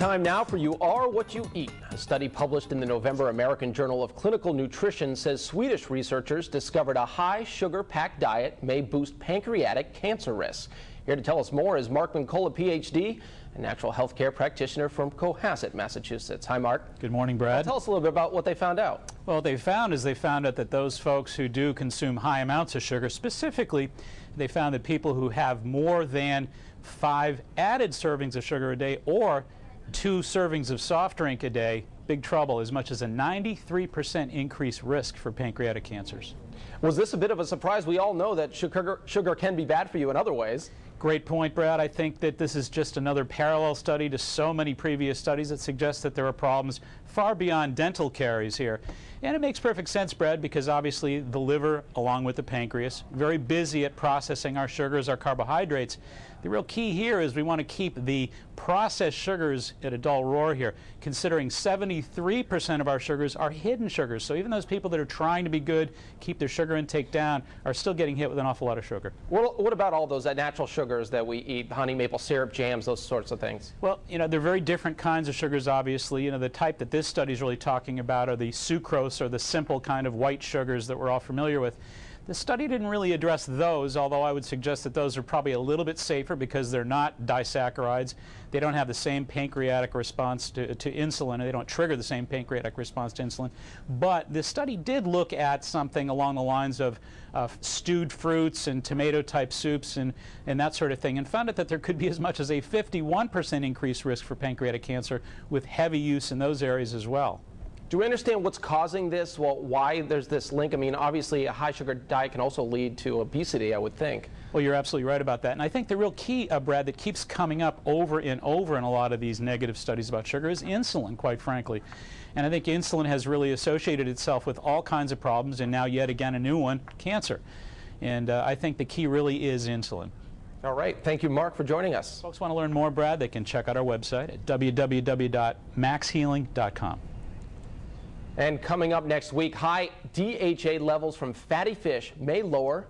Time now for You Are What You Eat. A study published in the November American Journal of Clinical Nutrition says Swedish researchers discovered a high sugar-packed diet may boost pancreatic cancer risk. Here to tell us more is Mark Mincolla, PhD, a natural health care practitioner from Cohasset, Massachusetts. Hi, Mark. Good morning, Brad. Tell us a little bit about what they found out. Well, what they found out that those folks who do consume high amounts of sugar, specifically, they found that people who have more than 5 added servings of sugar a day or 2 servings of soft drink a day, big trouble, as much as a 93% increased risk for pancreatic cancers. Was this a bit of a surprise? We all know that sugar can be bad for you in other ways. Great point, Brad. I think that this is just another parallel study to so many previous studies that suggest that there are problems far beyond dental caries here. And it makes perfect sense, Brad, because obviously the liver, along with the pancreas, very busy at processing our sugars, our carbohydrates. The real key here is we want to keep the processed sugars at a dull roar here, considering 73% of our sugars are hidden sugars. So even those people that are trying to be good, keep their sugar intake down, are still getting hit with an awful lot of sugar. Well, what about all those natural sugars that we eat, honey, maple syrup, jams, those sorts of things? Well, they're very different kinds of sugars, obviously. The type that this study is really talking about are the sucrose, or the simple kind of white sugars that we're all familiar with. The study didn't really address those, although I would suggest that those are probably a little bit safer because they're not disaccharides. They don't have the same pancreatic response to insulin. They don't trigger the same pancreatic response to insulin. But the study did look at something along the lines of stewed fruits and tomato-type soups and that sort of thing, and found that there could be as much as a 51% increased risk for pancreatic cancer with heavy use in those areas as well. Do we understand what's causing this? Well, why there's this link? I mean, obviously a high sugar diet can also lead to obesity, I would think. Well, you're absolutely right about that. And I think the real key, Brad, that keeps coming up over and over in a lot of these negative studies about sugar is insulin, quite frankly. And I think insulin has really associated itself with all kinds of problems, and now yet again a new one, cancer. And I think the key really is insulin. All right. Thank you, Mark, for joining us. Folks want to learn more, Brad, they can check out our website at www.maxhealing.com. And coming up next week, high DHA levels from fatty fish may lower